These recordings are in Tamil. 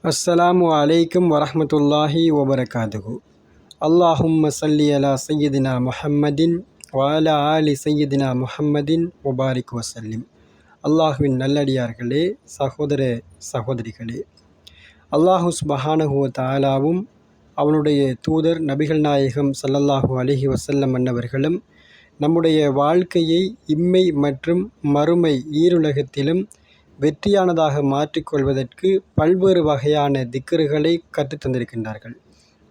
அஸ்ஸலாமு அலைக்கும் வரஹ்மத்துல்லாஹி வபரகாதுஹு. அல்லாஹும்ம ஸல்லி அலா சய்யிதினா முஹம்மதின் வ அலா ஆலி சய்யிதினா முஹம்மதின் வபாரிக் வசல்லிம். அல்லாஹுவின் நல்லடியார்களே, சகோதர சகோதரிகளே, அல்லாஹு சுப்ஹானஹு வ தஆலாவும் அவனுடைய தூதர் நபிகள் நாயகம் ஸல்லல்லாஹு அலைஹி வஸல்லம் அன்னவர்களும் நம்முடைய வாழ்க்கையை இம்மை மற்றும் மறுமை ஈருலகத்திலும் வெற்றியானதாக மாற்றிக்கொள்வதற்கு பல்வேறு வகையான திக்ருகளை கற்றுத் தந்திருக்கின்றார்கள்.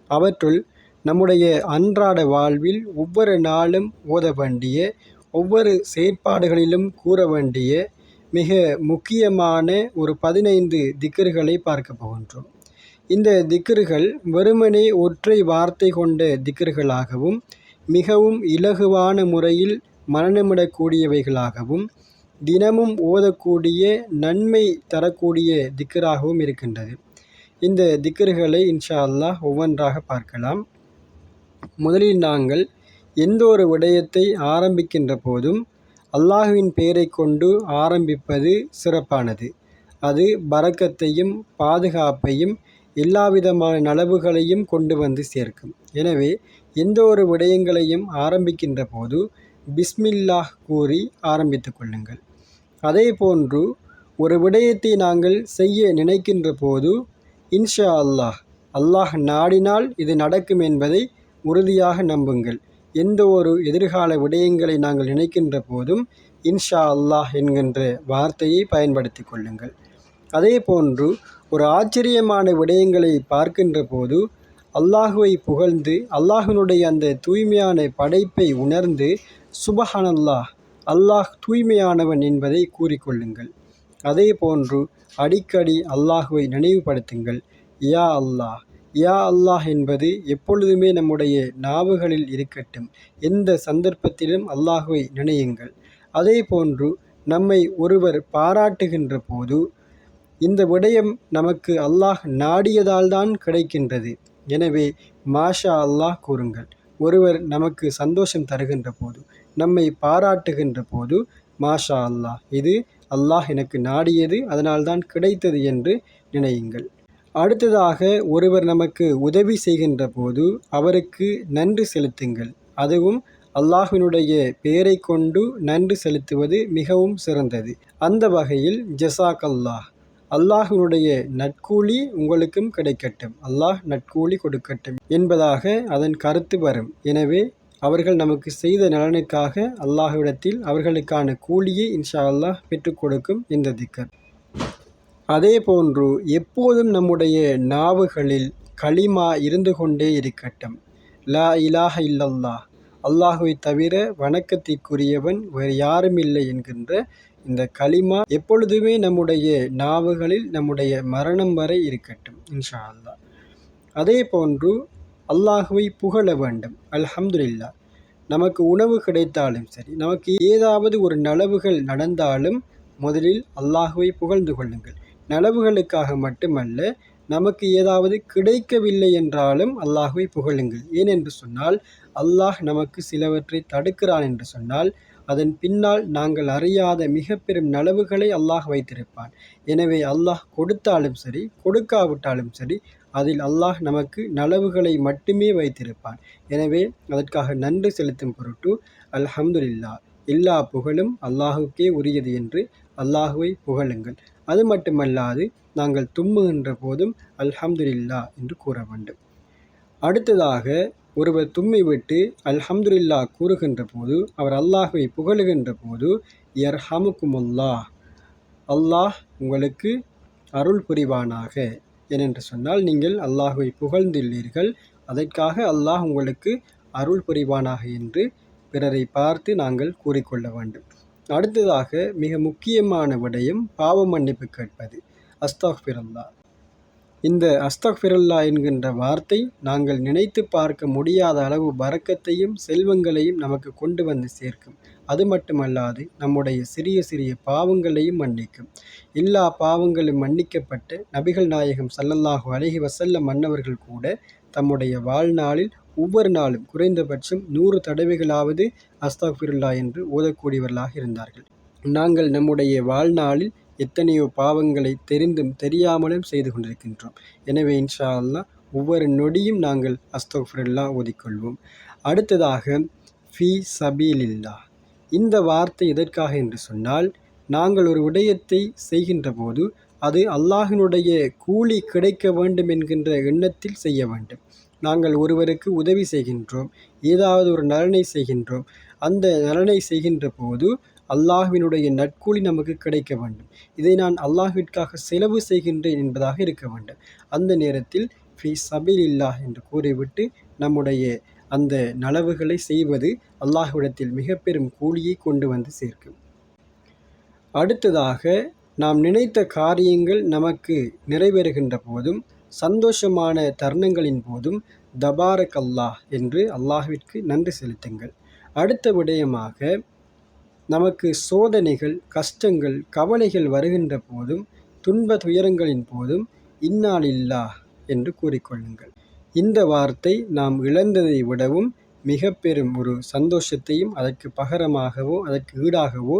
அவற்றுள் நம்முடைய அன்றாட வாழ்வில் ஒவ்வொரு நாளும் ஓத வேண்டிய, ஒவ்வொரு செயற்பாடுகளிலும் கூற வேண்டிய மிக முக்கியமான ஒரு 15 திக்ருகளை பார்க்க போகின்றோம். இந்த திக்ருகள் வெறுமனே ஒற்றை வார்த்தை கொண்ட திக்ருகளாகவும் மிகவும் இலகுவான முறையில் மனனமிடக்கூடியவைகளாகவும் தினமும் ஓதக்கூடிய நன்மை தரக்கூடிய திக்ராகவும் இருக்கின்றது. இந்த திக்ருகளை இன்ஷா அல்லாஹ் ஒவ்வொன்றாக பார்க்கலாம். முதலில் நாங்கள் எந்த ஒரு விடயத்தை ஆரம்பிக்கின்ற போதும் அல்லாஹுவின் பெயரை கொண்டு ஆரம்பிப்பது சிறப்பானது. அது பரக்கத்தையும் பாதுகாப்பையும் எல்லாவிதமான நலவுகளையும் கொண்டு வந்து சேர்க்கும். எனவே எந்த ஒரு விடயங்களையும் ஆரம்பிக்கின்ற போது பிஸ்மில்லாஹ் கூறி ஆரம்பித்துக் கொள்ளுங்கள். அதே போன்று ஒரு விடயத்தை நாங்கள் செய்ய நினைக்கின்ற போது இன்ஷா அல்லாஹ், அல்லாஹ் நாடினால் இது நடக்கும் என்பதை உறுதியாக நம்புங்கள். எந்த ஒரு எதிர்கால விடயங்களை நாங்கள் நினைக்கின்ற போதும் இன்ஷா அல்லாஹ் என்கின்ற வார்த்தையை பயன்படுத்தி கொள்ளுங்கள். அதே போன்று ஒரு ஆச்சரியமான விடயங்களை பார்க்கின்ற போது அல்லாஹுவை புகழ்ந்து அல்லாஹினுடைய அந்த தூய்மையான படைப்பை உணர்ந்து சுபஹானல்லாஹ், அல்லாஹ் தூய்மையானவன் என்பதை கூறிக்கொள்ளுங்கள். அதே போன்று அடிக்கடி அல்லாஹுவை நினைவுபடுத்துங்கள். யா அல்லாஹ், யா அல்லாஹ் என்பது எப்பொழுதுமே நம்முடைய நாவுகளில் இருக்கட்டும். எந்த சந்தர்ப்பத்திலும் அல்லாஹுவை நினையுங்கள். அதே போன்று நம்மை ஒருவர் பாராட்டுகின்ற போது இந்த விடயம் நமக்கு அல்லாஹ் நாடியதால் தான் கிடைக்கின்றது. எனவே மாஷா அல்லாஹ் கூறுங்கள். ஒருவர் நமக்கு சந்தோஷம் தருகின்ற போது, நம்மை பாராட்டுகின்ற போது மாஷா அல்லாஹ், இது அல்லாஹ் எனக்கு நாடியது, அதனால்தான் கிடைத்தது என்று நினையுங்கள். அடுத்ததாக ஒருவர் நமக்கு உதவி செய்கின்ற போது அவருக்கு நன்றி செலுத்துங்கள். அதுவும் அல்லாஹ்வினுடைய பெயரை கொண்டு நன்றி செலுத்துவது மிகவும் சிறந்தது. அந்த வகையில் ஜஸாக் அல்லாஹ், அல்லாஹ்வினுடைய நற்கூலி உங்களுக்கும் கிடைக்கட்டும், அல்லாஹ் நற்கூலி கொடுக்கட்டும் என்பதாக அதன் கருத்து வரும். எனவே அவர்கள் நமக்கு செய்த நலனுக்காக அல்லாஹ்விடத்தில் அவர்களுக்கான கூலியை இன்ஷா அல்லாஹ் பெற்றுக் கொடுக்கும் இந்த திக்ர். அதே போன்று எப்போதும் நம்முடைய நாவுகளில் கலிமா இருந்து கொண்டே இருக்கட்டும். லா இலாஹ இல்லல்லாஹ், அல்லாஹுவை தவிர வணக்கத்திற்குரியவன் வேறு யாரும் இல்லை என்கின்ற இந்த கலிமா எப்பொழுதுமே நம்முடைய நாவுகளில் நம்முடைய மரணம் வரை இருக்கட்டும் இன்ஷா அல்லாஹ். அதே போன்று அல்லாஹுவை புகழ வேண்டும். அல்ஹம்துலில்லாஹ், நமக்கு உணவு கிடைத்தாலும் சரி, நமக்கு ஏதாவது ஒரு நலவுகள் நடந்தாலும் முதலில் அல்லாஹுவை புகழ்ந்து கொள்ளுங்கள். நலவுகளுக்காக மட்டுமல்ல, நமக்கு ஏதாவது கிடைக்கவில்லை என்றாலும் அல்லாஹுவை புகழுங்கள். ஏனென்று சொன்னால் அல்லாஹ் நமக்கு சிலவற்றை தடுக்கிறான் என்று சொன்னால் அதன் பின்னால் நாங்கள் அறியாத மிக பெரும் நலவுகளை அல்லாஹ் வைத்திருப்பான். எனவே அல்லாஹ் கொடுத்தாலும் சரி, கொடுக்காவிட்டாலும் சரி, அதில் அல்லாஹ் நமக்கு நலவுகளை மட்டுமே வைத்திருப்பான். எனவே அதற்காக நன்றி செலுத்தும் பொருட்டு அல்ஹம்துலில்லாஹ், எல்லா புகழும் அல்லாஹுக்கே உரியது என்று அல்லாஹுவை புகழுங்கள். அது மட்டுமல்லாது நாங்கள் தும்முகின்ற போதும் அல்ஹம்துலில்லாஹ் என்று கூற வேண்டும். அடுத்ததாக ஒருவர் தும்மிவிட்டு அல்ஹம்துலில்லாஹ் கூறுகின்ற போது, அவர் அல்லாஹுவை புகழுகின்ற போது யர்ஹமுக்குமுல்லாஹ், அல்லாஹ் உங்களுக்கு அருள் புரிவானாக ஏனென்று சொன்னால் நீங்கள் அல்லாஹுவை புகழ்ந்துள்ளீர்கள், அதற்காக அல்லாஹ் உங்களுக்கு அருள் புரிவானாக என்று பிறரை பார்த்து நாங்கள் கூறிக்கொள்ள வேண்டும். அடுத்ததாக மிக முக்கியமான விடயம் பாவ மன்னிப்பு கேட்பது. அஸ்தக்ஃபிருல்லாஹ். இந்த அஸ்தக்ஃபிருல்லாஹ் என்கின்ற வார்த்தை நாங்கள் நினைத்து பார்க்க முடியாத அளவு பரக்கத்தையும் செல்வங்களையும் நமக்கு கொண்டு வந்து சேர்க்கும். அது மட்டுமல்லாது நம்முடைய சிறிய சிறிய பாவங்களையும் மன்னிக்கும். எல்லா பாவங்களும் மன்னிக்கப்பட்ட நபிகள் நாயகம் ஸல்லல்லாஹு அலைஹி வஸல்லம் அன்னவர்கள் கூட தம்முடைய வாழ்நாளில் ஒவ்வொரு நாளும் குறைந்தபட்சம் 100 தடவைகளாவது அஸ்தக்ஃபிருல்லாஹ் என்று ஓதக்கூடியவர்களாக இருந்தார்கள். நாங்கள் நம்முடைய வாழ்நாளில் எத்தனையோ பாவங்களை தெரிந்தும் தெரியாமலும் செய்து கொண்டிருக்கின்றோம். எனவே இன்ஷா அல்லாஹ் ஒவ்வொரு நொடியும் நாங்கள் அஸ்தக்ஃபிருல்லாஹ் ஓதிக்கொள்வோம். அடுத்ததாக ஃபீ சபீலில்லாஹ். இந்த வார்த்தை எதற்காக என்று சொன்னால், நாங்கள் ஒரு விடயத்தை செய்கின்ற போது அது அல்லாஹினுடைய கூலி கிடைக்க வேண்டும் என்கின்ற எண்ணத்தில் செய்ய வேண்டும். நாங்கள் ஒருவருக்கு உதவி செய்கின்றோம், ஏதாவது ஒரு நலனை செய்கின்றோம். அந்த நலனை செய்கின்ற போது அல்லாஹ்வினுடைய நற்கூலி நமக்கு கிடைக்க வேண்டும். இதை நான் அல்லாஹ்விற்காக செலவு செய்கின்றேன் என்பதாக இருக்க வேண்டும். அந்த நேரத்தில் ஃபீ சபீலில்லாஹ் என்று கூறிவிட்டு நம்முடைய அந்த நலவுகளை செய்வது அல்லாஹ்விடத்தில் மிக பெரும் கூலியை கொண்டு வந்து சேர்க்கும். அடுத்ததாக, நாம் நினைத்த காரியங்கள் நமக்கு நிறைவேறுகின்ற போதும் சந்தோஷமான தருணங்களின் போதும் தபாரக் அல்லாஹ் என்று அல்லாஹ்விற்கு நன்றி செலுத்துங்கள். அடுத்த விடயமாக, நமக்கு சோதனைகள், கஷ்டங்கள், கவலைகள் வருகின்ற போதும் துன்ப துயரங்களின் போதும் இன்னா லில்லாஹ் என்று கூறிக்கொள்ளுங்கள். இந்த வார்த்தை நாம் இழந்ததை விடவும் மிக பெரும் ஒரு சந்தோஷத்தையும் அதற்கு பகரமாகவோ அதற்கு ஈடாகவோ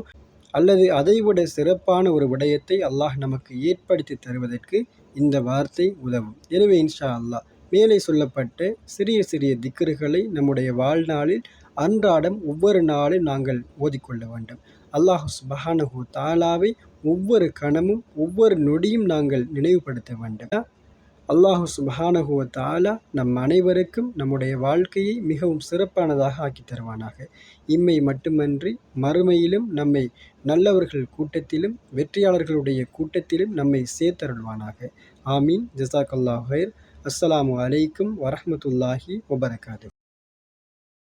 அல்லது அதைவிட சிறப்பான ஒரு விடயத்தை அல்லாஹ் நமக்கு ஏற்படுத்தி தருவதற்கு இந்த வார்த்தை உதவும். எனவே இன்ஷா அல்லாஹ் மேலே சொல்லப்பட்ட சிறிய சிறிய திக்ருகளை நம்முடைய வாழ்நாளில் அன்றாடம் ஒவ்வொரு நாளும் நாங்கள் ஓதிக்கொள்ள வேண்டும். அல்லாஹ் சுப்ஹானஹு தஆலாவை ஒவ்வொரு கணமும் ஒவ்வொரு நொடியும் நாங்கள் நினைவுபடுத்த வேண்டும். அல்லாஹ் சுப்ஹானஹு வ தஆலா நம் அனைவருக்கும் நம்முடைய வாழ்க்கையை மிகவும் சிறப்பானதாக ஆக்கி தருவானாக. இம்மை மட்டுமன்றி மறுமையிலும் நம்மை நல்லவர்கள் கூட்டத்திலும் வெற்றியாளர்களுடைய கூட்டத்திலும் நம்மை சேர்த்தருள்வானாக. ஆமீன். ஜஸாக்கல்லாஹு ஹைர். அஸ்ஸலாமு அலைக்கும் வரஹ்மத்துல்லாஹி வபரகாத்துஹு.